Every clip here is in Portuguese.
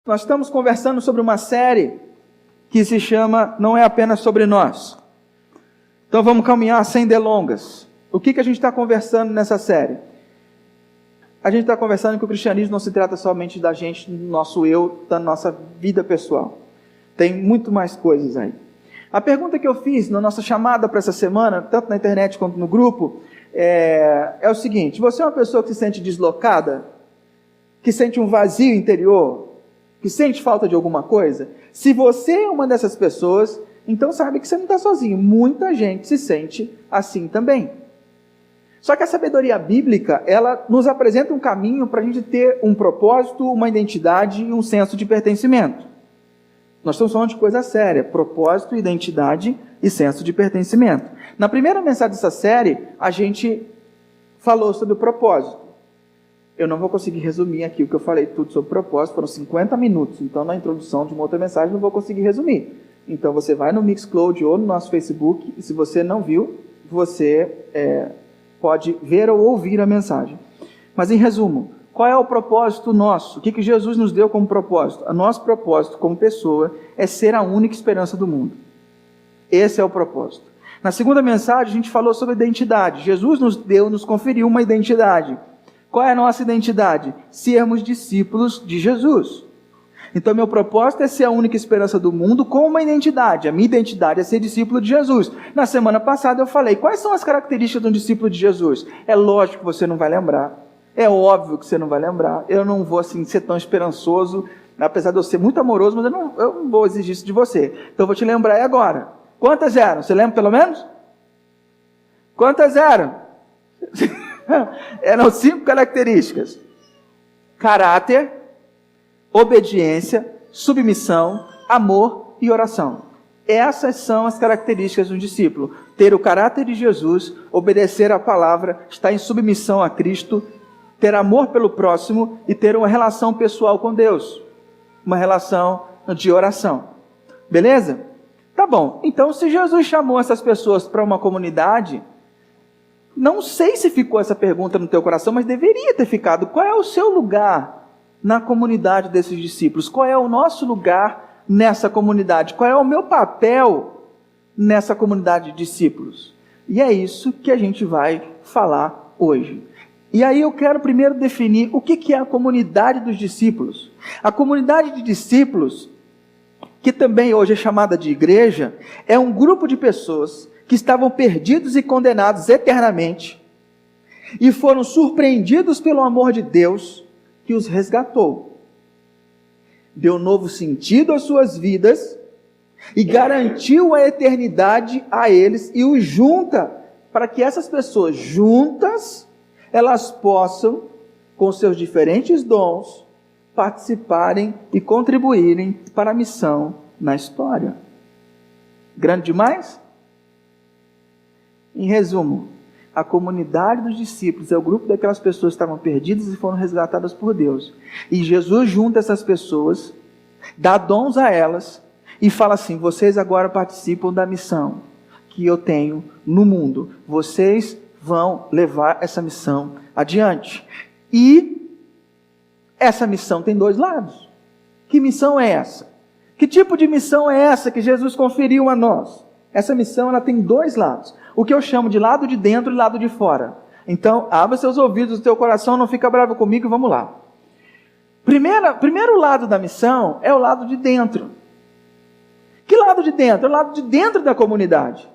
Nós estamos conversando sobre uma série que se chama Não é Apenas Sobre Nós. Então vamos caminhar sem delongas. O que a gente está conversando nessa série? A gente está conversando que o cristianismo não se trata somente da gente, do nosso eu, da nossa vida pessoal. Tem muito mais coisas aí. A pergunta que eu fiz na nossa chamada para essa semana, tanto na internet quanto no grupo, é o seguinte: você é uma pessoa que se sente deslocada? Que sente um vazio interior? Que sente falta de alguma coisa? Se você é uma dessas pessoas, então sabe que você não está sozinho. Muita gente se sente assim também. Só que a sabedoria bíblica, ela nos apresenta um caminho para a gente ter um propósito, uma identidade e um senso de pertencimento. Nós estamos falando de coisa séria: propósito, identidade e senso de pertencimento. Na primeira mensagem dessa série, a gente falou sobre o propósito. Eu não vou conseguir resumir aqui o que eu falei tudo sobre propósito, foram 50 minutos, então na introdução de uma outra mensagem não vou conseguir resumir. Então você vai no Mixcloud ou no nosso Facebook, e se você não viu, você pode ver ou ouvir a mensagem. Mas em resumo, qual é o propósito nosso? O que Jesus nos deu como propósito? O nosso propósito como pessoa é ser a única esperança do mundo. Esse é o propósito. Na segunda mensagem a gente falou sobre identidade. Jesus nos conferiu uma identidade. Qual é a nossa identidade? Sermos discípulos de Jesus. Então meu propósito é ser a única esperança do mundo com uma identidade. A minha identidade é ser discípulo de Jesus. Na semana passada eu falei, quais são as características de um discípulo de Jesus? É lógico que você não vai lembrar. É óbvio que você não vai lembrar. Eu não vou assim ser tão esperançoso, apesar de eu ser muito amoroso, mas eu não vou exigir isso de você. Então eu vou te lembrar agora. Quantas eram? Você lembra pelo menos? Quantas eram? Eram 5 características: caráter, obediência, submissão, amor e oração. Essas são as características de um discípulo: ter o caráter de Jesus, obedecer à palavra, estar em submissão a Cristo, ter amor pelo próximo e ter uma relação pessoal com Deus, uma relação de oração. Beleza? Tá bom. Então, se Jesus chamou essas pessoas para uma comunidade, não sei se ficou essa pergunta no teu coração, mas deveria ter ficado. Qual é o seu lugar na comunidade desses discípulos? Qual é o nosso lugar nessa comunidade? Qual é o meu papel nessa comunidade de discípulos? E é isso que a gente vai falar hoje. E aí eu quero primeiro definir o que é a comunidade dos discípulos. A comunidade de discípulos, que também hoje é chamada de igreja, é um grupo de pessoas que estavam perdidos e condenados eternamente, e foram surpreendidos pelo amor de Deus, que os resgatou, deu novo sentido às suas vidas, e garantiu a eternidade a eles, e os junta, para que essas pessoas juntas, elas possam, com seus diferentes dons, participarem e contribuírem para a missão na história. Grande demais? Em resumo, a comunidade dos discípulos é o grupo daquelas pessoas que estavam perdidas e foram resgatadas por Deus. E Jesus junta essas pessoas, dá dons a elas e fala assim: vocês agora participam da missão que eu tenho no mundo. Vocês vão levar essa missão adiante. E essa missão tem 2 lados. Que missão é essa? Que tipo de missão é essa que Jesus conferiu a nós? Essa missão ela tem 2 lados. O que eu chamo de lado de dentro e lado de fora. Então, abra seus ouvidos, o teu coração, não fica bravo comigo e vamos lá. Primeiro lado da missão é o lado de dentro. Que lado de dentro? É o lado de dentro da comunidade.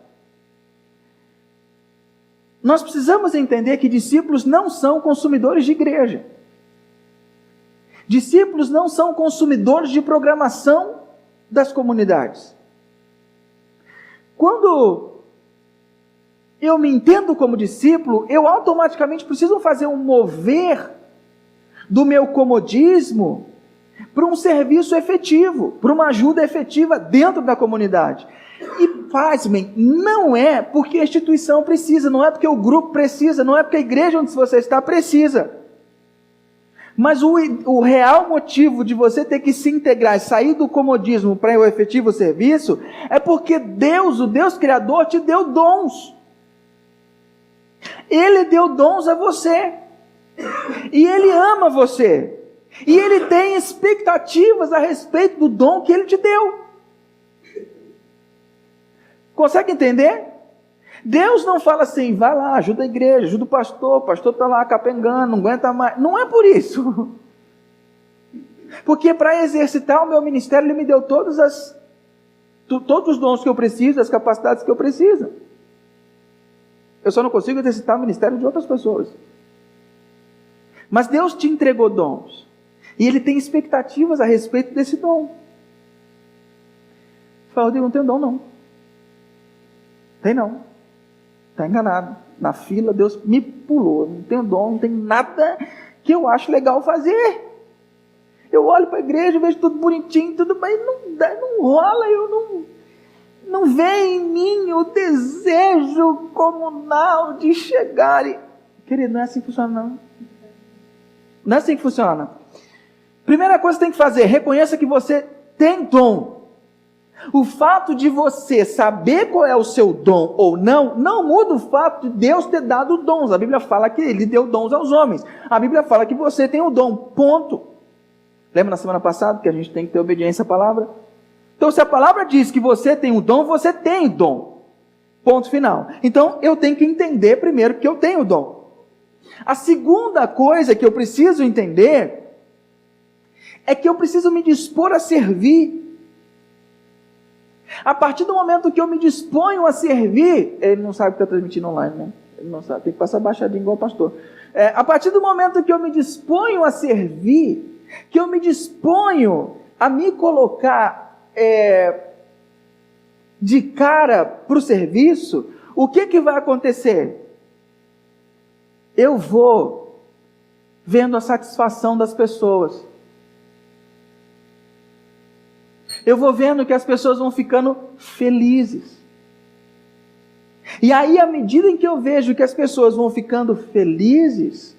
Nós precisamos entender que discípulos não são consumidores de igreja. Discípulos não são consumidores de programação das comunidades. Quando eu me entendo como discípulo, eu automaticamente preciso fazer um mover do meu comodismo para um serviço efetivo, para uma ajuda efetiva dentro da comunidade. E pasmem, não é porque a instituição precisa, não é porque o grupo precisa, não é porque a igreja onde você está precisa. Mas o real motivo de você ter que se integrar, sair do comodismo para o efetivo serviço, é porque Deus, o Deus Criador, te deu dons. Ele deu dons a você. E Ele ama você. E ele tem expectativas a respeito do dom que ele te deu. Consegue entender? Deus não fala assim, vai lá, ajuda a igreja, ajuda o pastor está lá capengando, não aguenta mais. Não é por isso. Porque para exercitar o meu ministério, Ele me deu todos os dons que eu preciso, as capacidades que eu preciso. Eu só não consigo exercitar o ministério de outras pessoas. Mas Deus te entregou dons. E Ele tem expectativas a respeito desse dom. Você fala, Rodrigo, não tenho dom não. Tem não. Está enganado. Na fila, Deus me pulou. Não tenho dom, não tem nada que eu acho legal fazer. Eu olho para a igreja, vejo tudo bonitinho, tudo, mas não rola, não vem em mim o desejo comunal de chegar e... Querido, não é assim que funciona não. Não é assim que funciona. Primeira coisa que você tem que fazer, reconheça que você tem dom. O fato de você saber qual é o seu dom ou não, não muda o fato de Deus ter dado dons. A Bíblia fala que Ele deu dons aos homens. A Bíblia fala que você tem o dom, ponto. Lembra na semana passada que a gente tem que ter obediência à palavra? Então, se a palavra diz que você tem o dom, você tem o dom. Ponto final. Então, eu tenho que entender primeiro que eu tenho o dom. A segunda coisa que eu preciso entender é que eu preciso me dispor a servir. A partir do momento que eu me disponho a servir, ele não sabe que está transmitindo online, né? Ele não sabe, tem que passar baixadinho igual o pastor. A partir do momento que eu me disponho a servir, que eu me disponho a me colocar de cara para o serviço, o que vai acontecer? Eu vou vendo a satisfação das pessoas. Eu vou vendo que as pessoas vão ficando felizes. E aí, à medida em que eu vejo que as pessoas vão ficando felizes,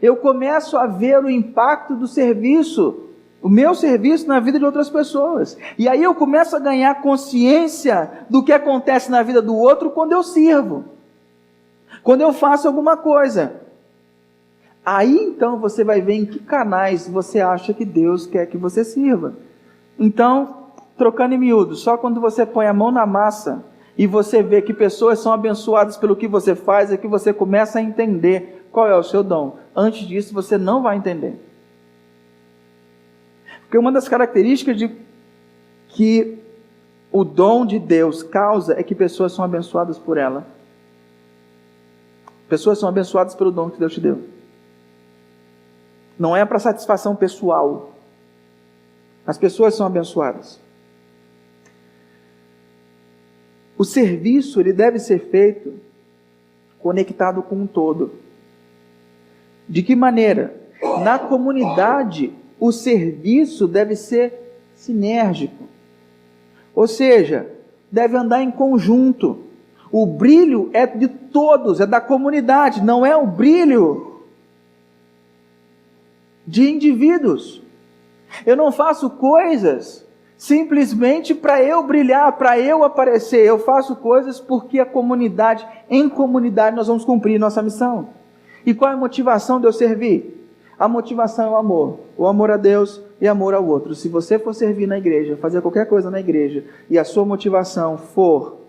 eu começo a ver o impacto do serviço, o meu serviço na vida de outras pessoas. E aí eu começo a ganhar consciência do que acontece na vida do outro quando eu sirvo. Quando eu faço alguma coisa. Aí então você vai ver em que canais você acha que Deus quer que você sirva. Então, trocando em miúdos, só quando você põe a mão na massa e você vê que pessoas são abençoadas pelo que você faz, é que você começa a entender qual é o seu dom. Antes disso, você não vai entender. Porque uma das características de que o dom de Deus causa é que pessoas são abençoadas por ela. Pessoas são abençoadas pelo dom que Deus te deu. Não é para satisfação pessoal. As pessoas são abençoadas. O serviço, ele deve ser feito conectado com um todo. De que maneira? Na comunidade, o serviço deve ser sinérgico. Ou seja, deve andar em conjunto. O brilho é de todos, é da comunidade, não é o brilho de indivíduos. Eu não faço coisas simplesmente para eu brilhar, para eu aparecer. Eu faço coisas porque em comunidade nós vamos cumprir nossa missão. E qual é a motivação de eu servir? A motivação é o amor a Deus e amor ao outro. Se você for servir na igreja, fazer qualquer coisa na igreja, e a sua motivação for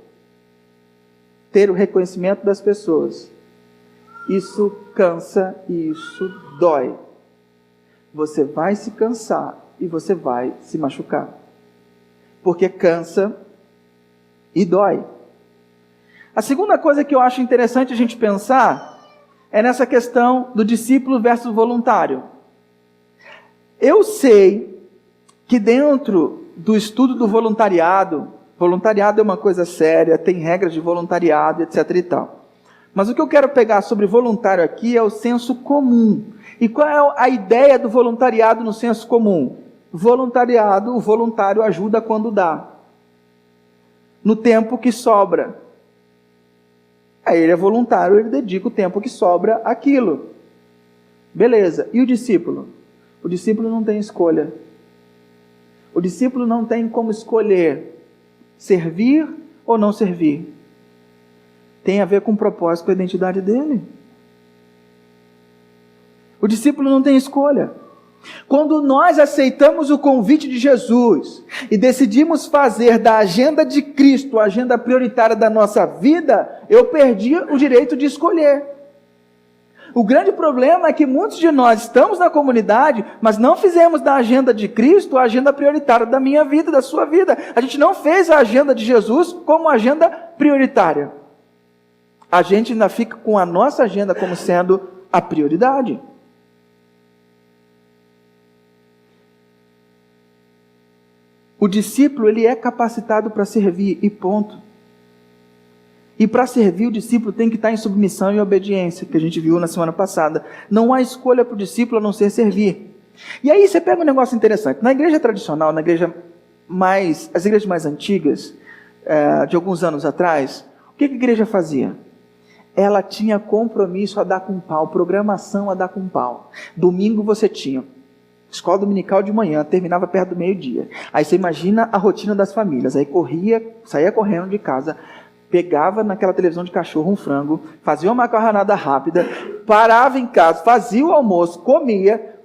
ter o reconhecimento das pessoas, isso cansa e isso dói. Você vai se cansar e você vai se machucar. Porque cansa e dói. A segunda coisa que eu acho interessante a gente pensar é nessa questão do discípulo versus voluntário. Eu sei que dentro do estudo do voluntariado é uma coisa séria, tem regras de voluntariado, etc. e tal. Mas o que eu quero pegar sobre voluntário aqui é o senso comum. E qual é a ideia do voluntariado no senso comum? O voluntário ajuda quando dá. No tempo que sobra. Aí ele é voluntário, ele dedica o tempo que sobra àquilo. Beleza. E o discípulo? O discípulo não tem escolha. O discípulo não tem como escolher servir ou não servir. Tem a ver com o propósito, com a identidade dele. O discípulo não tem escolha. Quando nós aceitamos o convite de Jesus e decidimos fazer da agenda de Cristo a agenda prioritária da nossa vida, eu perdi o direito de escolher. O grande problema é que muitos de nós estamos na comunidade, mas não fizemos da agenda de Cristo a agenda prioritária da minha vida, da sua vida. A gente não fez a agenda de Jesus como agenda prioritária. A gente ainda fica com a nossa agenda como sendo a prioridade. O discípulo, ele é capacitado para servir, e ponto. E para servir, o discípulo tem que estar em submissão e obediência, que a gente viu na semana passada. Não há escolha para o discípulo a não ser servir. E aí você pega um negócio interessante. Na igreja tradicional, as igrejas mais antigas, de alguns anos atrás, o que a igreja fazia? Ela tinha compromisso a dar com pau, programação a dar com pau. Domingo você tinha escola dominical de manhã, terminava perto do meio-dia. Aí você imagina a rotina das famílias. Aí saía correndo de casa, pegava naquela televisão de cachorro um frango, fazia uma macarronada rápida, parava em casa, fazia o almoço, comia,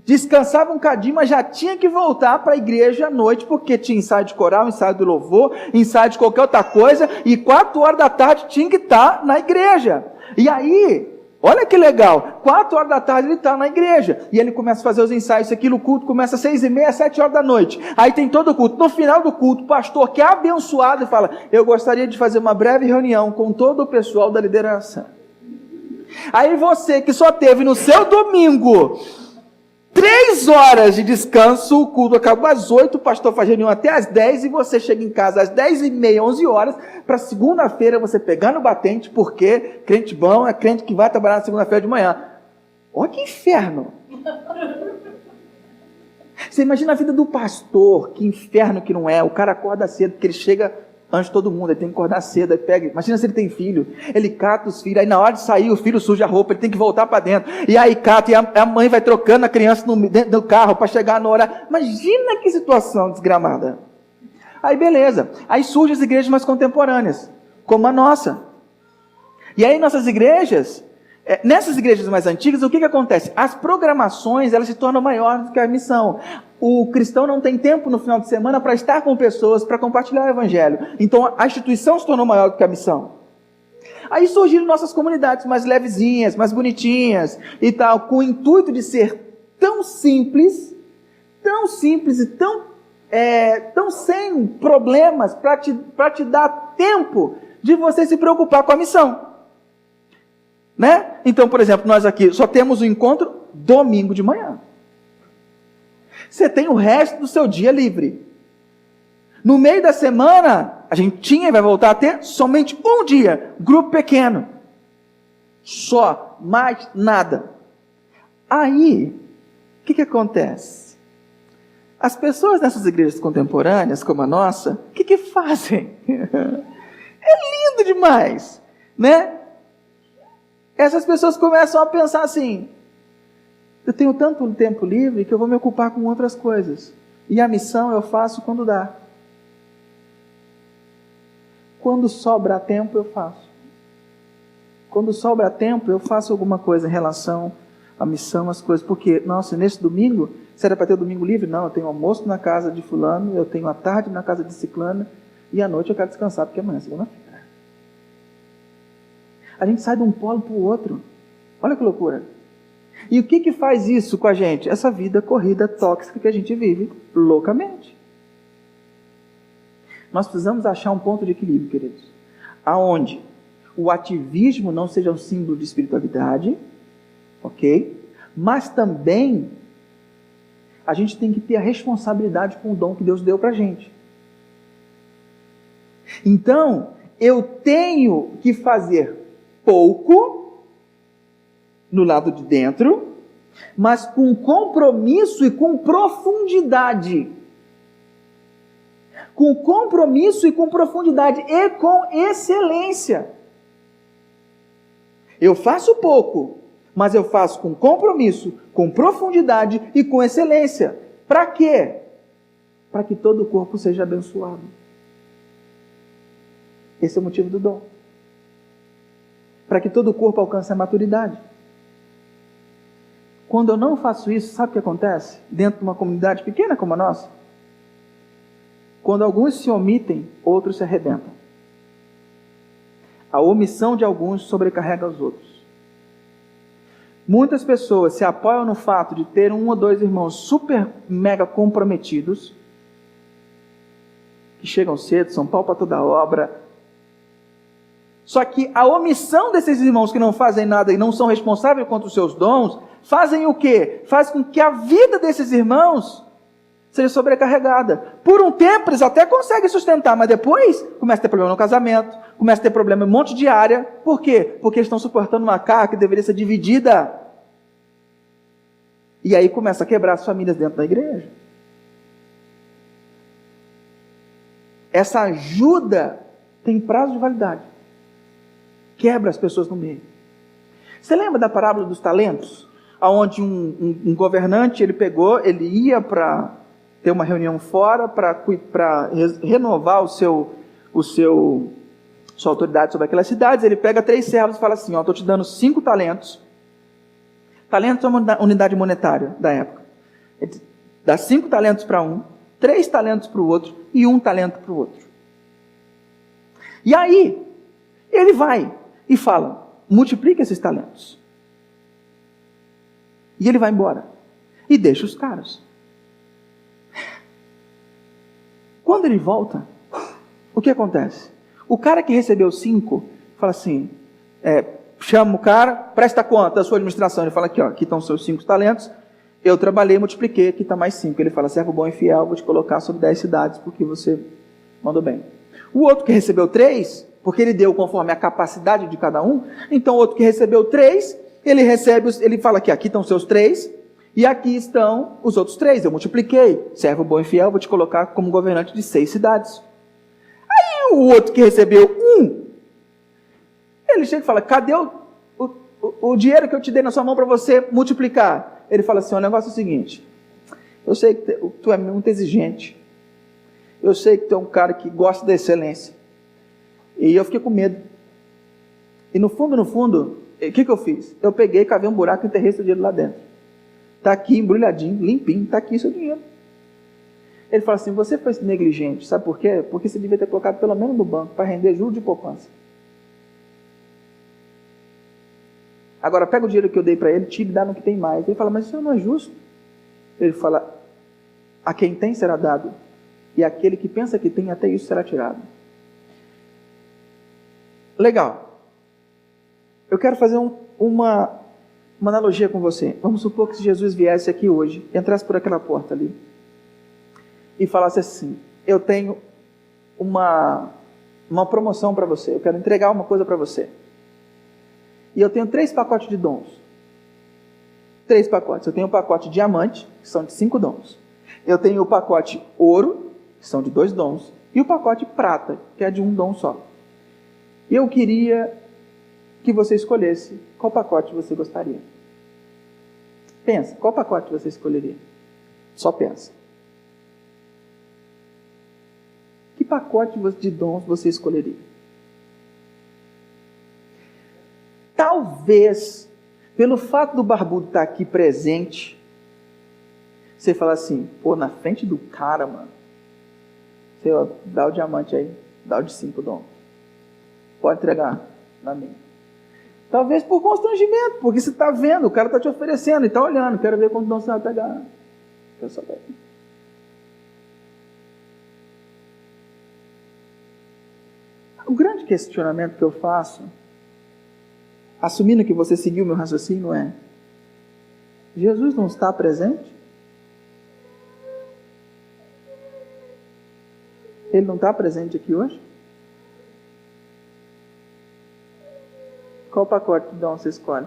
descansava um cadinho, mas já tinha que voltar para a igreja à noite, porque tinha ensaio de coral, ensaio do louvor, ensaio de qualquer outra coisa, e 4 horas da tarde tinha que estar na igreja. E aí, olha que legal, 4 horas da tarde ele está na igreja, e ele começa a fazer os ensaios, o culto começa às 6h30, 7 horas da noite, aí tem todo o culto. No final do culto, o pastor, que é abençoado, fala: eu gostaria de fazer uma breve reunião com todo o pessoal da liderança. Aí você que só teve no seu domingo 3 horas de descanso, o culto acabou às 8, o pastor faz reunião até às 10, e você chega em casa às 10h30, 11 horas, para segunda-feira você pegar no batente, porque crente bom é crente que vai trabalhar na segunda-feira de manhã. Olha que inferno! Você imagina a vida do pastor, que inferno que não é. O cara acorda cedo, porque ele chega antes de todo mundo, ele tem que acordar cedo, aí pega, imagina se ele tem filho, ele cata os filhos, aí na hora de sair o filho suja a roupa, ele tem que voltar para dentro, e aí cata, e a mãe vai trocando a criança dentro do carro, para chegar na hora. Imagina que situação desgramada. Aí beleza, aí surgem as igrejas mais contemporâneas, como a nossa, e aí nessas igrejas mais antigas, o que acontece? As programações, elas se tornam maiores do que a missão. O cristão não tem tempo no final de semana para estar com pessoas, para compartilhar o evangelho. Então a instituição se tornou maior do que a missão. Aí surgiram nossas comunidades mais levezinhas, mais bonitinhas e tal, com o intuito de ser tão simples e tão sem problemas, para te dar tempo de você se preocupar com a missão. Né? Então, por exemplo, nós aqui só temos o encontro domingo de manhã. Você tem o resto do seu dia livre. No meio da semana, a gente tinha e vai voltar a ter somente um dia, grupo pequeno. Só, mais nada. Aí, o que acontece? As pessoas nessas igrejas contemporâneas, como a nossa, o que fazem? É lindo demais, né? Essas pessoas começam a pensar assim: eu tenho tanto tempo livre que eu vou me ocupar com outras coisas. E a missão eu faço quando dá. Quando sobra tempo, eu faço. Quando sobra tempo, eu faço alguma coisa em relação à missão, às coisas. Porque, nossa, nesse domingo, se era para ter o domingo livre? Não, eu tenho almoço na casa de fulano, eu tenho a tarde na casa de ciclano, e à noite eu quero descansar, porque amanhã é segunda-feira. A gente sai de um polo para o outro. Olha que loucura. E o que faz isso com a gente? Essa vida corrida tóxica que a gente vive loucamente. Nós precisamos achar um ponto de equilíbrio, queridos, aonde o ativismo não seja um símbolo de espiritualidade, ok? Mas também a gente tem que ter a responsabilidade com o dom que Deus deu para a gente. Então, eu tenho que fazer pouco no lado de dentro, mas com compromisso e com profundidade. Com compromisso e com profundidade e com excelência. Eu faço pouco, mas eu faço com compromisso, com profundidade e com excelência. Para quê? Para que todo o corpo seja abençoado. Esse é o motivo do dom. Para que todo o corpo alcance a maturidade. Quando eu não faço isso, sabe o que acontece? Dentro de uma comunidade pequena como a nossa? Quando alguns se omitem, outros se arrebentam. A omissão de alguns sobrecarrega os outros. Muitas pessoas se apoiam no fato de ter um ou dois irmãos super mega comprometidos, que chegam cedo, são pau para toda obra. Só que a omissão desses irmãos que não fazem nada e não são responsáveis contra os seus dons, fazem o quê? Faz com que a vida desses irmãos seja sobrecarregada. Por um tempo eles até conseguem sustentar, mas depois começa a ter problema no casamento, começa a ter problema em um monte de área. Por quê? Porque eles estão suportando uma carga que deveria ser dividida. E aí começa a quebrar as famílias dentro da igreja. Essa ajuda tem prazo de validade. Quebra as pessoas no meio. Você lembra da parábola dos talentos? Onde um governante, ele ia para ter uma reunião fora, para renovar sua autoridade sobre aquelas cidades. Ele pega 3 servos e fala assim, estou te dando 5 talentos. Talentos é uma unidade monetária da época. Ele dá 5 talentos para um, 3 talentos para o outro e 1 talento para o outro. E aí, ele vai e fala, multiplica esses talentos. E ele vai embora. E deixa os caras. Quando ele volta, o que acontece? O cara que recebeu 5, fala assim, chama o cara, presta conta da sua administração. Ele fala aqui estão os seus 5 talentos, eu trabalhei, multipliquei, aqui está mais 5. Ele fala, servo bom e fiel, vou te colocar sobre 10 cidades, porque você mandou bem. O outro que recebeu 3, porque ele deu conforme a capacidade de cada um, então o outro que recebeu 3, ele fala que aqui estão os seus 3, e aqui estão os outros 3, eu multipliquei, servo bom e fiel, vou te colocar como governante de 6 cidades. Aí o outro que recebeu 1, ele chega e fala, cadê o dinheiro que eu te dei na sua mão para você multiplicar? Ele fala assim, o negócio é o seguinte, eu sei que tu é muito exigente, eu sei que tu é um cara que gosta da excelência, e eu fiquei com medo. E no fundo, o que eu fiz? Eu peguei, cavei um buraco e enterrei seu dinheiro lá dentro. Está aqui, embrulhadinho, limpinho, está aqui seu dinheiro. Ele fala assim, você foi negligente, sabe por quê? Porque você devia ter colocado pelo menos no banco, para render juros de poupança. Agora pega o dinheiro que eu dei para ele, tira e dá no que tem mais. Ele fala, mas isso não é justo. Ele fala, a quem tem será dado, e aquele que pensa que tem, até isso será tirado. Legal. Eu quero fazer uma analogia com você. Vamos supor que se Jesus viesse aqui hoje, entrasse por aquela porta ali, e falasse assim, eu tenho uma promoção para você, eu quero entregar uma coisa para você. E eu tenho 3 pacotes de dons. 3 pacotes. Eu tenho o pacote diamante, que são de 5 dons. Eu tenho o pacote ouro, que são de 2 dons. E o pacote prata, que é de 1 dom só. Eu queria que você escolhesse qual pacote você gostaria. Pensa, qual pacote você escolheria? Só pensa. Que pacote de dons você escolheria? Talvez, pelo fato do barbudo estar aqui presente, você fala assim, na frente do cara, mano, você dá o diamante aí, dá o de 5 dons. Pode entregar na minha. Talvez por constrangimento, porque você está vendo, o cara está te oferecendo e está olhando, quero ver quanto dom você vai pegar. Quero saber. O grande questionamento que eu faço, assumindo que você seguiu o meu raciocínio, é: Jesus não está presente? Ele não está presente aqui hoje? Qual pacote de dom você escolhe?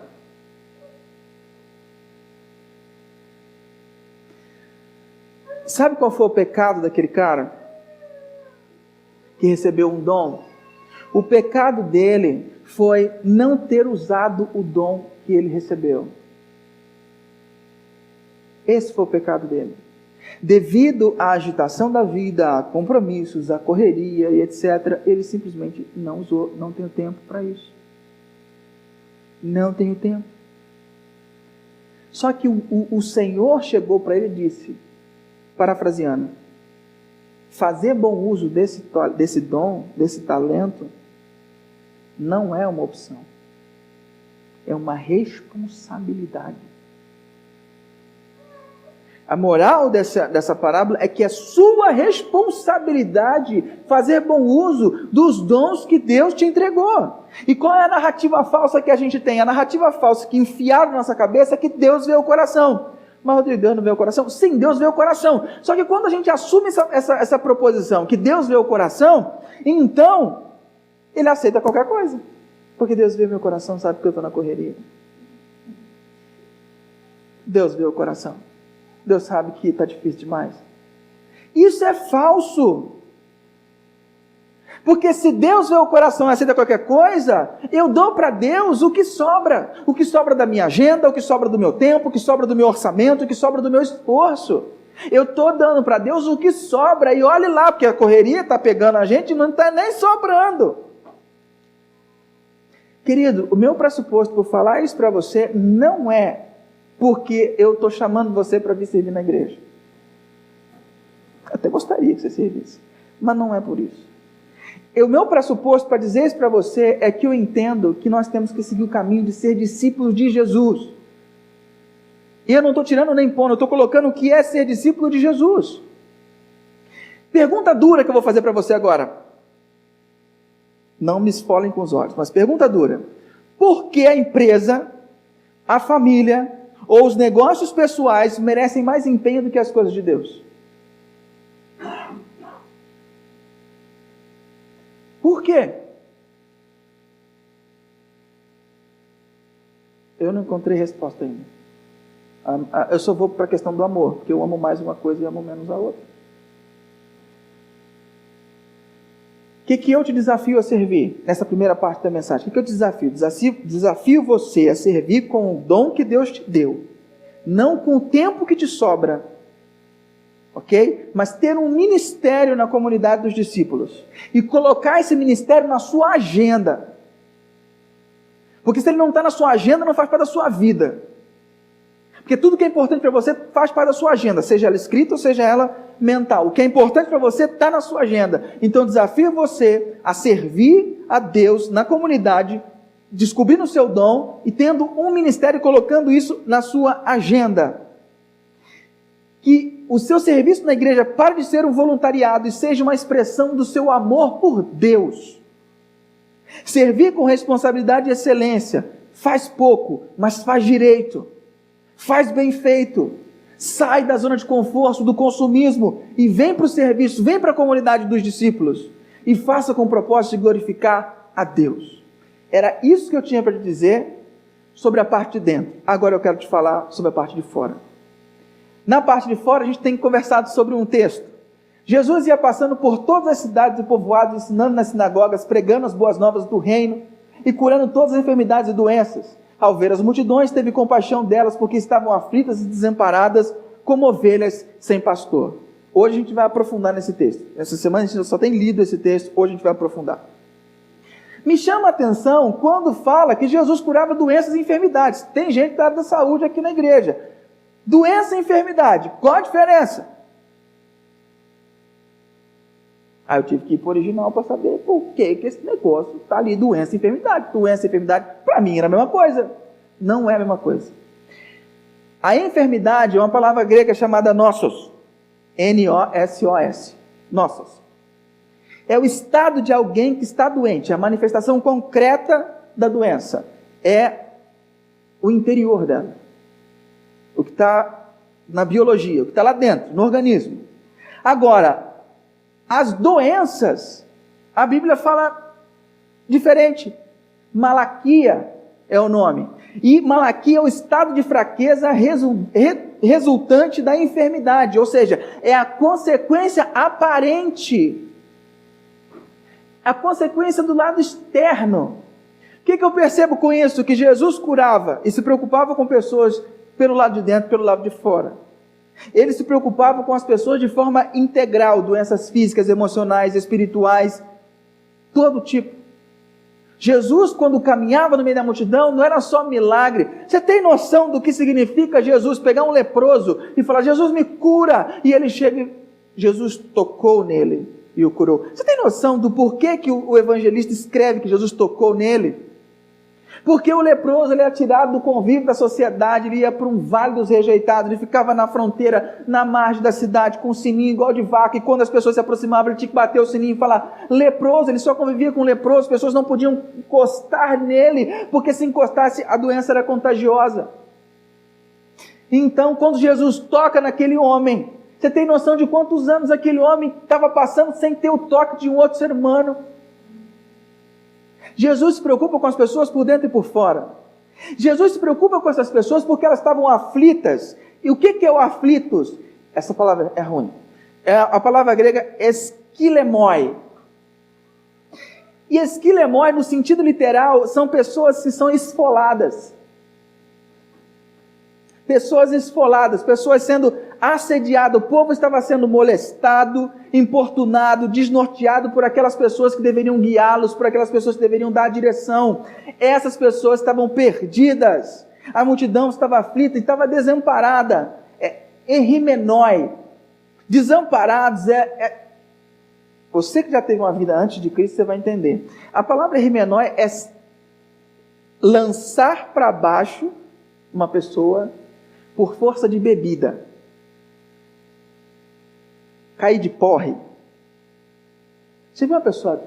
Sabe qual foi o pecado daquele cara que recebeu um dom? O pecado dele foi não ter usado o dom que ele recebeu. Esse foi o pecado dele. Devido à agitação da vida, a compromissos, a correria e etc., ele simplesmente não usou, não tem tempo para isso. Não tenho tempo. Só que o Senhor chegou para ele e disse, parafraseando, fazer bom uso desse dom, desse talento, não é uma opção. É uma responsabilidade. A moral dessa parábola é que é sua responsabilidade fazer bom uso dos dons que Deus te entregou. E qual é a narrativa falsa que a gente tem? A narrativa falsa que enfiaram na nossa cabeça é que Deus vê o coração. Mas, Rodrigo, Deus não vê o coração? Sim, Deus vê o coração. Só que quando a gente assume essa proposição, que Deus vê o coração, então, Ele aceita qualquer coisa. Porque Deus vê meu coração, sabe que eu estou na correria. Deus vê o coração. Deus sabe que está difícil demais. Isso é falso. Porque se Deus vê o coração e aceita qualquer coisa, eu dou para Deus o que sobra. O que sobra da minha agenda, o que sobra do meu tempo, o que sobra do meu orçamento, o que sobra do meu esforço. Eu estou dando para Deus o que sobra. E olhe lá, porque a correria está pegando a gente e não está nem sobrando. Querido, o meu pressuposto por falar isso para você não é porque eu estou chamando você para vir servir na igreja. Até gostaria que você servisse, mas não é por isso. O meu pressuposto para dizer isso para você é que eu entendo que nós temos que seguir o caminho de ser discípulos de Jesus. E eu não estou tirando nem pondo, eu estou colocando o que é ser discípulo de Jesus. Pergunta dura que eu vou fazer para você agora. Não me esfolem com os olhos, mas pergunta dura. Por que a empresa, a família ou os negócios pessoais merecem mais empenho do que as coisas de Deus? Por quê? Eu não encontrei resposta ainda. Eu só vou para a questão do amor, porque eu amo mais uma coisa e amo menos a outra. O que eu te desafio a servir nessa primeira parte da mensagem? O que eu te desafio? Desafio você a servir com o dom que Deus te deu, não com o tempo que te sobra, ok? Mas ter um ministério na comunidade dos discípulos e colocar esse ministério na sua agenda, porque se ele não está na sua agenda, não faz parte da sua vida. Porque tudo que é importante para você faz parte da sua agenda, seja ela escrita ou seja ela mental. O que é importante para você está na sua agenda. Então desafio você a servir a Deus na comunidade, descobrindo o seu dom e tendo um ministério e colocando isso na sua agenda. Que o seu serviço na igreja pare de ser um voluntariado e seja uma expressão do seu amor por Deus. Servir com responsabilidade e excelência faz pouco, mas faz direito. Faz bem feito, sai da zona de conforto, do consumismo e vem para o serviço, vem para a comunidade dos discípulos e faça com o propósito de glorificar a Deus. Era isso que eu tinha para te dizer sobre a parte de dentro. Agora eu quero te falar sobre a parte de fora. Na parte de fora a gente tem conversado sobre um texto. Jesus ia passando por todas as cidades e povoados, ensinando nas sinagogas, pregando as boas novas do reino e curando todas as enfermidades e doenças. Ao ver as multidões, teve compaixão delas, porque estavam aflitas e desamparadas, como ovelhas sem pastor. Hoje a gente vai aprofundar nesse texto. Essa semana a gente só tem lido esse texto, hoje a gente vai aprofundar. Me chama a atenção quando fala que Jesus curava doenças e enfermidades. Tem gente da área da saúde aqui na igreja. Doença e enfermidade, qual a diferença? Aí eu tive que ir para o original para saber por que esse negócio está ali, doença e enfermidade. Doença e enfermidade, para mim era a mesma coisa. Não é a mesma coisa. A enfermidade é uma palavra grega chamada nossos. N-O-S-O-S. Nossos. É o estado de alguém que está doente. A manifestação concreta da doença é o interior dela. O que está na biologia, o que está lá dentro, no organismo. Agora, as doenças, a Bíblia fala diferente. Malaquia é o nome. E malaquia é o estado de fraqueza resultante da enfermidade. Ou seja, é a consequência aparente. A consequência do lado externo. O que eu percebo com isso? Que Jesus curava e se preocupava com pessoas pelo lado de dentro, pelo lado de fora. Ele se preocupava com as pessoas de forma integral, doenças físicas, emocionais, espirituais, todo tipo. Jesus, quando caminhava no meio da multidão, não era só milagre. Você tem noção do que significa Jesus pegar um leproso e falar, Jesus me cura, e ele chega e Jesus tocou nele e o curou. Você tem noção do porquê que o evangelista escreve que Jesus tocou nele? Porque o leproso, ele era tirado do convívio da sociedade, ele ia para um vale dos rejeitados, ele ficava na fronteira, na margem da cidade, com um sininho igual de vaca, e quando as pessoas se aproximavam, ele tinha que bater o sininho e falar, leproso, ele só convivia com leproso, as pessoas não podiam encostar nele, porque se encostasse, a doença era contagiosa. Então, quando Jesus toca naquele homem, você tem noção de quantos anos aquele homem estava passando sem ter o toque de um outro ser humano? Jesus se preocupa com as pessoas por dentro e por fora. Jesus se preocupa com essas pessoas porque elas estavam aflitas. E o que é o aflitos? Essa palavra é ruim. A palavra grega é esquilemoi. E esquilemoi, no sentido literal, são pessoas que são esfoladas. Pessoas esfoladas, pessoas sendo assediadas, o povo estava sendo molestado, importunado, desnorteado por aquelas pessoas que deveriam guiá-los, por aquelas pessoas que deveriam dar a direção. Essas pessoas estavam perdidas, a multidão estava aflita e estava desamparada. Erimenoi, desamparados, você que já teve uma vida antes de Cristo, você vai entender. A palavra erimenoi é lançar para baixo uma pessoa por força de bebida. Cair de porre. Você viu uma pessoa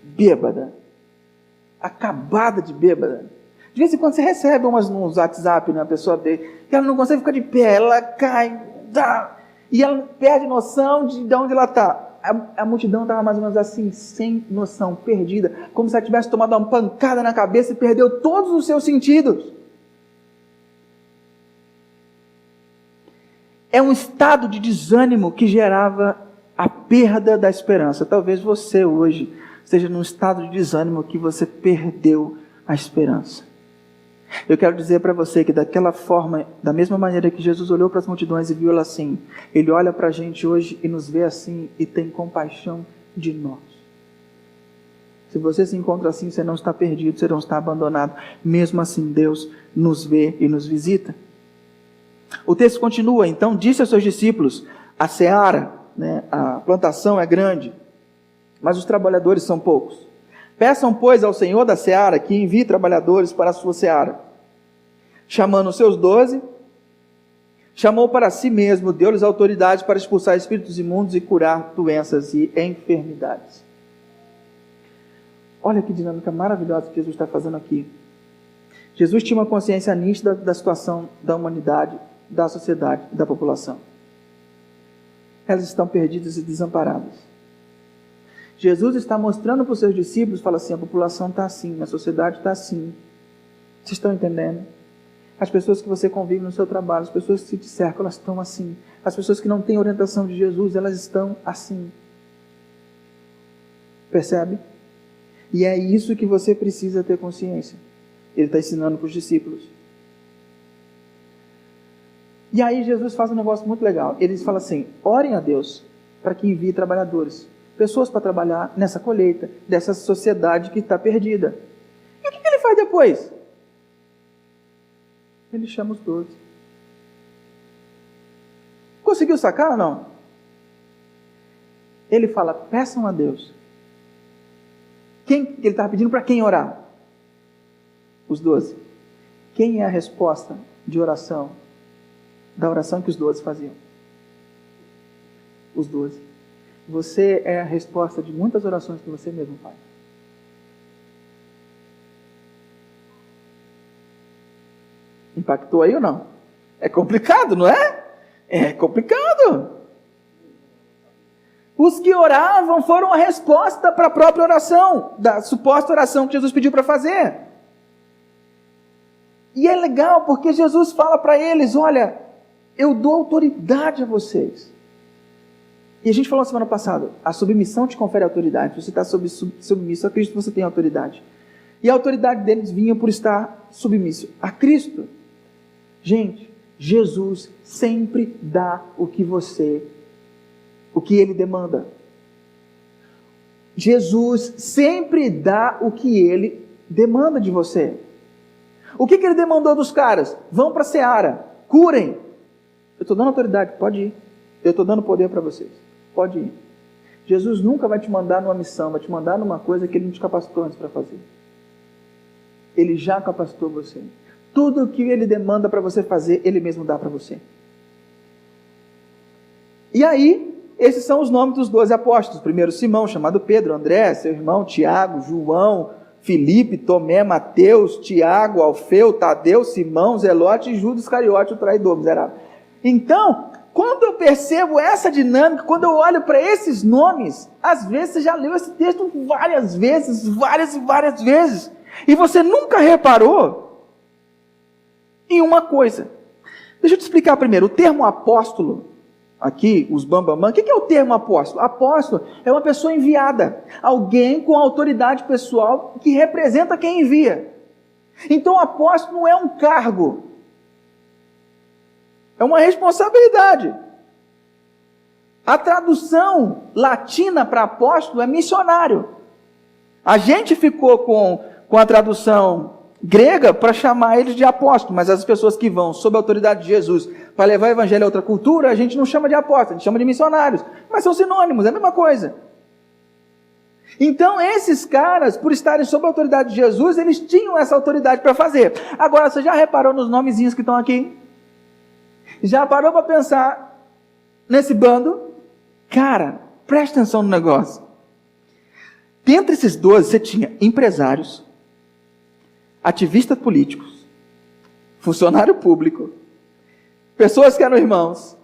bêbada, acabada de bêbada? De vez em quando você recebe uns WhatsApp, né, uma pessoa que ela não consegue ficar de pé, ela cai, e ela perde noção de onde ela está. A multidão estava mais ou menos assim, sem noção, perdida, como se ela tivesse tomado uma pancada na cabeça e perdeu todos os seus sentidos. É um estado de desânimo que gerava a perda da esperança. Talvez você hoje esteja num estado de desânimo que você perdeu a esperança. Eu quero dizer para você que daquela forma, da mesma maneira que Jesus olhou para as multidões e viu ela assim, Ele olha para a gente hoje e nos vê assim e tem compaixão de nós. Se você se encontra assim, você não está perdido, você não está abandonado. Mesmo assim, Deus nos vê e nos visita. O texto continua, então, disse aos seus discípulos, a seara, a plantação é grande, mas os trabalhadores são poucos. Peçam, pois, ao Senhor da seara que envie trabalhadores para a sua seara. Chamando os seus 12, chamou para si mesmo, deu-lhes autoridade para expulsar espíritos imundos e curar doenças e enfermidades. Olha que dinâmica maravilhosa que Jesus está fazendo aqui. Jesus tinha uma consciência nítida da situação da humanidade, da sociedade e da população. Elas estão perdidas e desamparadas. Jesus está mostrando para os seus discípulos, fala assim, a população está assim, a sociedade está assim. Vocês estão entendendo? As pessoas que você convive no seu trabalho, as pessoas que te cercam, elas estão assim. As pessoas que não têm orientação de Jesus, elas estão assim. Percebe? E é isso que você precisa ter consciência. Ele está ensinando para os discípulos. E aí Jesus faz um negócio muito legal. Ele fala assim, orem a Deus para que envie trabalhadores, pessoas para trabalhar nessa colheita, dessa sociedade que está perdida. E o que ele faz depois? Ele chama os 12. Conseguiu sacar ou não? Ele fala, peçam a Deus. Ele estava pedindo para quem orar? Os 12. Quem é a resposta de oração? Da oração que os 12 faziam? Os 12. Você é a resposta de muitas orações que você mesmo faz. Impactou aí ou não? É complicado, não é? É complicado. Os que oravam foram a resposta para a própria oração, da suposta oração que Jesus pediu para fazer. E é legal porque Jesus fala para eles, olha, eu dou autoridade a vocês. E a gente falou semana passada, a submissão te confere autoridade. Você está submisso a Cristo, você tem autoridade. E a autoridade deles vinha por estar submisso a Cristo. Gente, Jesus sempre dá o que Ele demanda. Jesus sempre dá o que Ele demanda de você. O que ele demandou dos caras? Vão para a seara, curem. Eu estou dando autoridade, pode ir. Eu estou dando poder para vocês, pode ir. Jesus nunca vai te mandar numa missão, vai te mandar numa coisa que Ele não te capacitou antes para fazer. Ele já capacitou você. Tudo o que Ele demanda para você fazer, Ele mesmo dá para você. E aí, esses são os nomes dos 12 apóstolos. Primeiro Simão, chamado Pedro, André, seu irmão, Tiago, João, Filipe, Tomé, Mateus, Tiago, Alfeu, Tadeu, Simão, Zelote e Judas Iscariote, o traidor miserável. Então, quando eu percebo essa dinâmica, quando eu olho para esses nomes, às vezes você já leu esse texto várias vezes, várias e várias vezes, e você nunca reparou em uma coisa. Deixa eu te explicar primeiro. O termo apóstolo, aqui, os bambamã, o que é o termo apóstolo? Apóstolo é uma pessoa enviada, alguém com autoridade pessoal que representa quem envia. Então, apóstolo não é um cargo, é uma responsabilidade. A tradução latina para apóstolo é missionário. A gente ficou com a tradução grega para chamar eles de apóstolo, mas as pessoas que vão sob a autoridade de Jesus para levar o evangelho a outra cultura, a gente não chama de apóstolo, a gente chama de missionários, mas são sinônimos, é a mesma coisa. Então esses caras, por estarem sob a autoridade de Jesus, eles tinham essa autoridade para fazer. Agora, você já reparou nos nomezinhos que estão aqui? Já parou para pensar nesse bando? Cara, presta atenção no negócio. Dentre esses 12, você tinha empresários, ativistas políticos, funcionário público, pessoas que eram irmãos,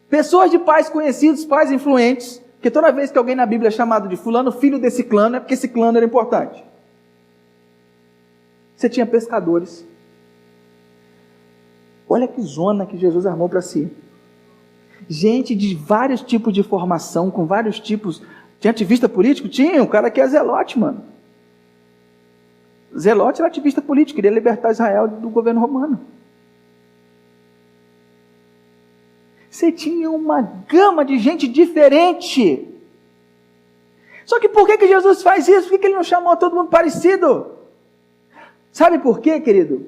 pessoas de pais conhecidos, pais influentes, porque toda vez que alguém na Bíblia é chamado de fulano, filho desse clã, é porque esse clã era importante. Você tinha pescadores. Olha que zona que Jesus armou para si. Gente de vários tipos de formação, com vários tipos. Tinha ativista político? Tinha, um cara que é Zelote, mano. Zelote era ativista político, queria libertar Israel do governo romano. Você tinha uma gama de gente diferente. Só que por que Jesus faz isso? Por que Ele não chamou todo mundo parecido? Sabe por quê, querido?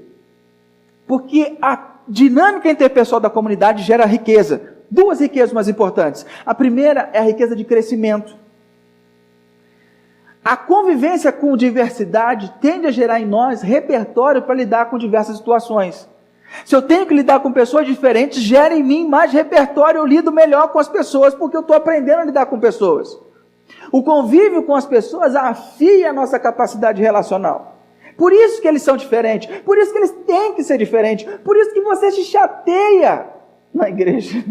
Porque a dinâmica interpessoal da comunidade gera riqueza. Duas riquezas mais importantes. A primeira é a riqueza de crescimento. A convivência com diversidade tende a gerar em nós repertório para lidar com diversas situações. Se eu tenho que lidar com pessoas diferentes, gera em mim mais repertório, eu lido melhor com as pessoas, porque eu estou aprendendo a lidar com pessoas. O convívio com as pessoas afia a nossa capacidade relacional. Por isso que eles são diferentes, por isso que eles têm que ser diferentes, por isso que você se chateia na igreja.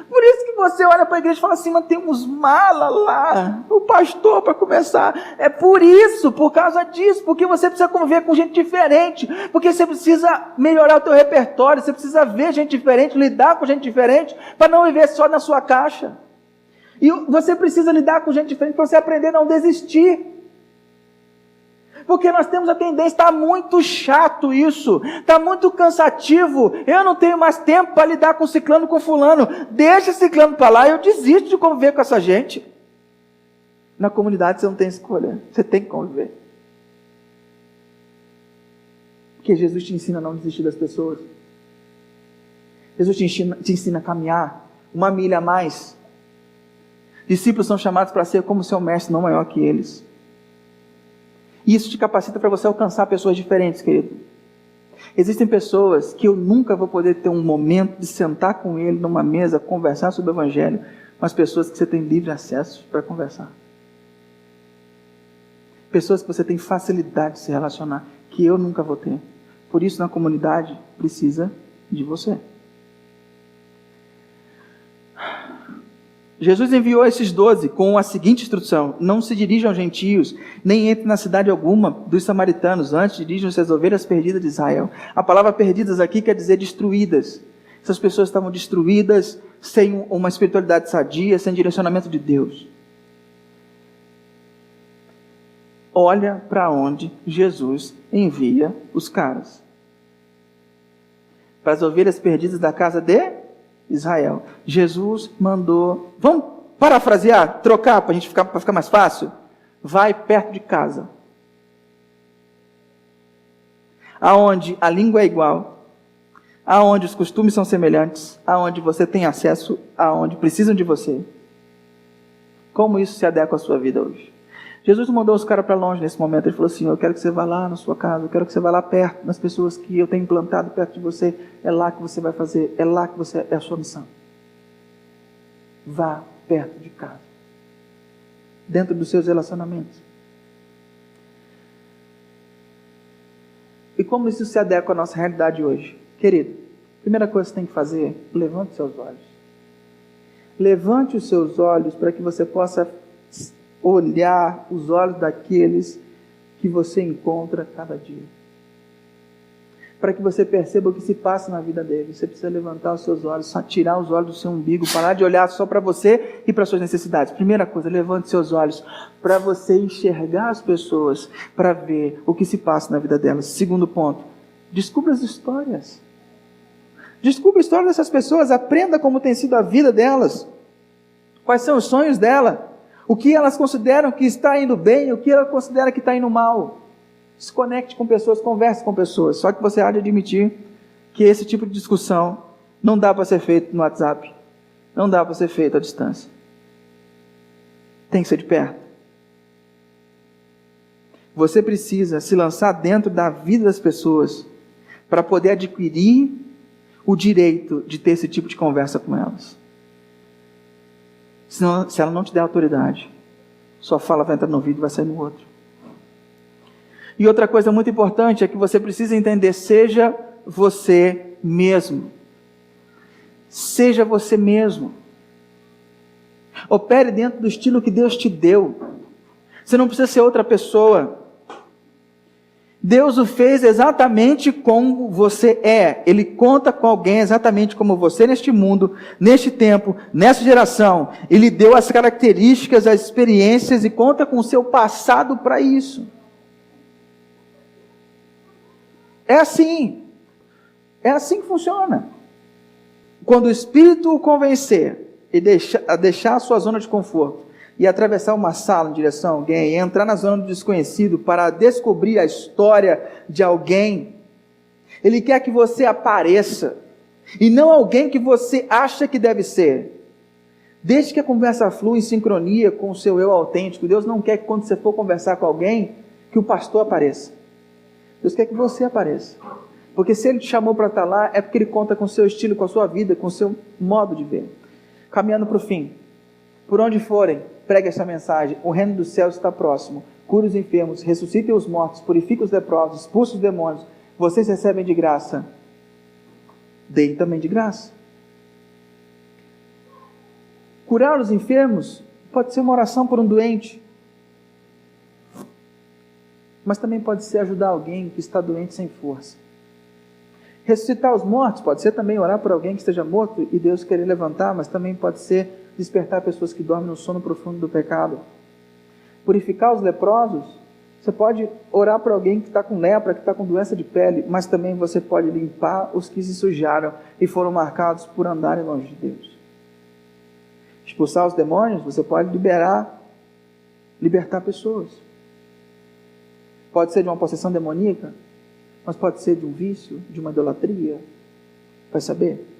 Por isso que você olha para a igreja e fala assim, mas tem uns mala lá, o pastor para começar. É por isso, por causa disso, porque você precisa conviver com gente diferente, porque você precisa melhorar o teu repertório, você precisa ver gente diferente, lidar com gente diferente, para não viver só na sua caixa. E você precisa lidar com gente diferente para você aprender a não desistir. Porque nós temos a tendência, está muito chato isso, está muito cansativo, eu não tenho mais tempo para lidar com ciclano, com fulano, deixa ciclano para lá, eu desisto de conviver com essa gente. Na comunidade você não tem escolha, você tem que conviver. Porque Jesus te ensina a não desistir das pessoas. Jesus te ensina a caminhar uma milha a mais. Discípulos são chamados para ser como seu mestre, não maior que eles. E isso te capacita para você alcançar pessoas diferentes, querido. Existem pessoas que eu nunca vou poder ter um momento de sentar com ele numa mesa, conversar sobre o Evangelho, mas pessoas que você tem livre acesso para conversar. Pessoas que você tem facilidade de se relacionar, que eu nunca vou ter. Por isso, na comunidade, precisa de você. Jesus enviou esses 12 com a seguinte instrução: não se dirijam aos gentios, nem entrem na cidade alguma dos samaritanos, antes dirijam-se às ovelhas perdidas de Israel. A palavra perdidas aqui quer dizer destruídas. Essas pessoas estavam destruídas, sem uma espiritualidade sadia, sem direcionamento de Deus. Olha para onde Jesus envia os caras. Para as ovelhas perdidas da casa de Israel. Jesus mandou, vamos parafrasear, trocar para ficar mais fácil? Vai perto de casa. aonde a língua é igual, aonde os costumes são semelhantes, aonde você tem acesso, aonde precisam de você. Como isso se adequa à sua vida hoje? Jesus não mandou os caras para longe nesse momento. Ele falou assim: eu quero que você vá lá na sua casa, eu quero que você vá lá perto, nas pessoas que eu tenho implantado perto de você. É lá que você vai fazer, é lá que você é a sua missão. Vá perto de casa, dentro dos seus relacionamentos. E como isso se adequa à nossa realidade hoje? Querido, a primeira coisa que você tem que fazer: levante seus olhos. Levante os seus olhos para que você possa olhar os olhos daqueles que você encontra cada dia. Para que você perceba o que se passa na vida deles. Você precisa levantar os seus olhos, tirar os olhos do seu umbigo, parar de olhar só para você e para suas necessidades. Primeira coisa, levante seus olhos para você enxergar as pessoas, para ver o que se passa na vida delas. Segundo ponto, descubra as histórias. Descubra a história dessas pessoas, aprenda como tem sido a vida delas. Quais são os sonhos dela? O que elas consideram que está indo bem, o que ela considera que está indo mal. Se conecte com pessoas, converse com pessoas. Só que você há de admitir que esse tipo de discussão não dá para ser feito no WhatsApp. Não dá para ser feito à distância. Tem que ser de perto. Você precisa se lançar dentro da vida das pessoas para poder adquirir o direito de ter esse tipo de conversa com elas. Senão, se ela não te der autoridade, sua fala vai entrar no ouvido e vai sair no outro. E outra coisa muito importante é que você precisa entender: seja você mesmo. Seja você mesmo. Opere dentro do estilo que Deus te deu. Você não precisa ser outra pessoa. Deus o fez exatamente como você é. Ele conta com alguém exatamente como você neste mundo, neste tempo, nessa geração. Ele deu as características, as experiências e conta com o seu passado para isso. É assim. É assim que funciona. Quando o Espírito o convencer e deixar a sua zona de conforto e atravessar uma sala em direção a alguém, e entrar na zona do desconhecido para descobrir a história de alguém, Ele quer que você apareça, e não alguém que você acha que deve ser. Desde que a conversa flua em sincronia com o seu eu autêntico. Deus não quer que quando você for conversar com alguém, que o pastor apareça. Deus quer que você apareça. Porque se Ele te chamou para estar lá, é porque Ele conta com o seu estilo, com a sua vida, com o seu modo de ver. Caminhando para o fim. Por onde forem, pregue essa mensagem: o reino dos céus está próximo. Cure os enfermos, ressuscitem os mortos, purifique os leprosos, expulse os demônios. Vocês recebem de graça, deem também de graça. Curar os enfermos pode ser uma oração por um doente, mas também pode ser ajudar alguém que está doente sem força. Ressuscitar os mortos pode ser também orar por alguém que esteja morto e Deus querer levantar, mas também pode ser despertar pessoas que dormem no sono profundo do pecado. Purificar os leprosos, você pode orar por alguém que está com lepra, que está com doença de pele, mas também você pode limpar os que se sujaram e foram marcados por andarem longe de Deus. Expulsar os demônios, você pode libertar pessoas. Pode ser de uma possessão demoníaca, mas pode ser de um vício, de uma idolatria. Vai saber?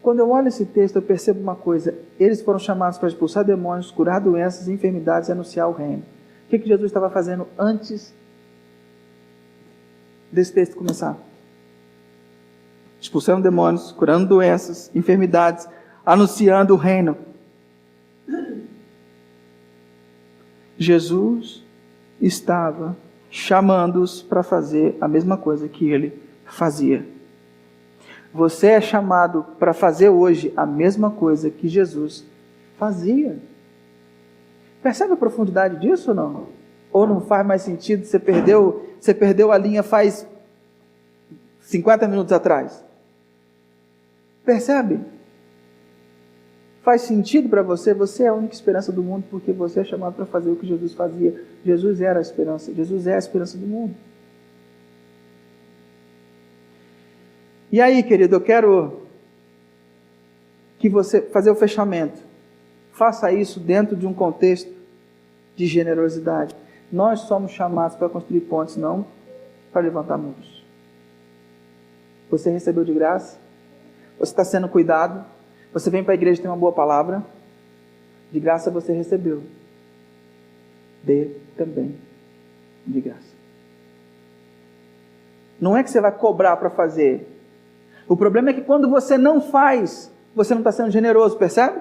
Quando eu olho esse texto, eu percebo uma coisa: eles foram chamados para expulsar demônios, curar doenças e enfermidades e anunciar o reino. O que Jesus estava fazendo antes desse texto começar? Expulsando demônios, curando doenças, enfermidades, anunciando o reino. Jesus estava chamando-os para fazer a mesma coisa que Ele fazia. Você é chamado para fazer hoje a mesma coisa que Jesus fazia. Percebe a profundidade disso ou não? Ou não faz mais sentido? Você perdeu a linha faz 50 minutos atrás. Percebe? Faz sentido para você? Você é a única esperança do mundo porque você é chamado para fazer o que Jesus fazia. Jesus era a esperança. Jesus é a esperança do mundo. E aí, querido, eu quero que você fazer o fechamento. Faça isso dentro de um contexto de generosidade. Nós somos chamados para construir pontes, não Pode levantar a mão. Você recebeu de graça? Você está sendo cuidado? Você vem para a igreja e tem uma boa palavra? De graça você recebeu. Dê também de graça. Não é que você vai cobrar para fazer. O problema é que quando você não faz, você não está sendo generoso, percebe?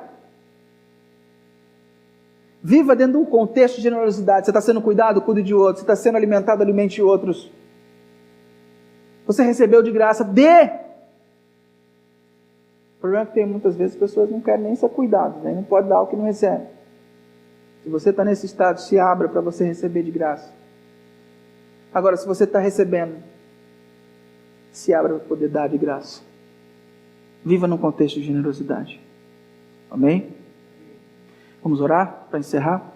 Viva dentro de um contexto de generosidade. Você está sendo cuidado, cuide de outros. Você está sendo alimentado, alimente outros. Você recebeu de graça, dê! O problema é que tem muitas vezes pessoas não querem nem ser cuidadas, né? Não pode dar o que não recebe. Se você está nesse estado, se abra para você receber de graça. Agora, se você está recebendo, se abra para poder dar de graça. Viva num contexto de generosidade. Amém? Vamos orar para encerrar?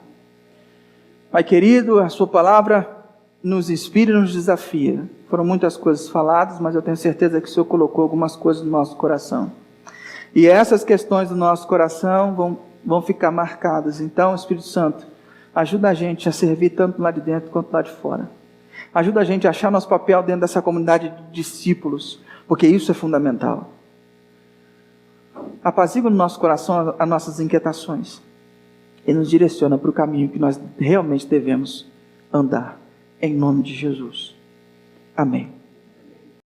Pai querido, a sua palavra nos inspira e nos desafia. Foram muitas coisas faladas, mas eu tenho certeza que o Senhor colocou algumas coisas no nosso coração. E essas questões do nosso coração vão ficar marcadas. Então, Espírito Santo, ajuda a gente a servir tanto lá de dentro quanto lá de fora. Ajuda a gente a achar nosso papel dentro dessa comunidade de discípulos, porque isso é fundamental. Apazigua no nosso coração as nossas inquietações e nos direciona para o caminho que nós realmente devemos andar. Em nome de Jesus. Amém.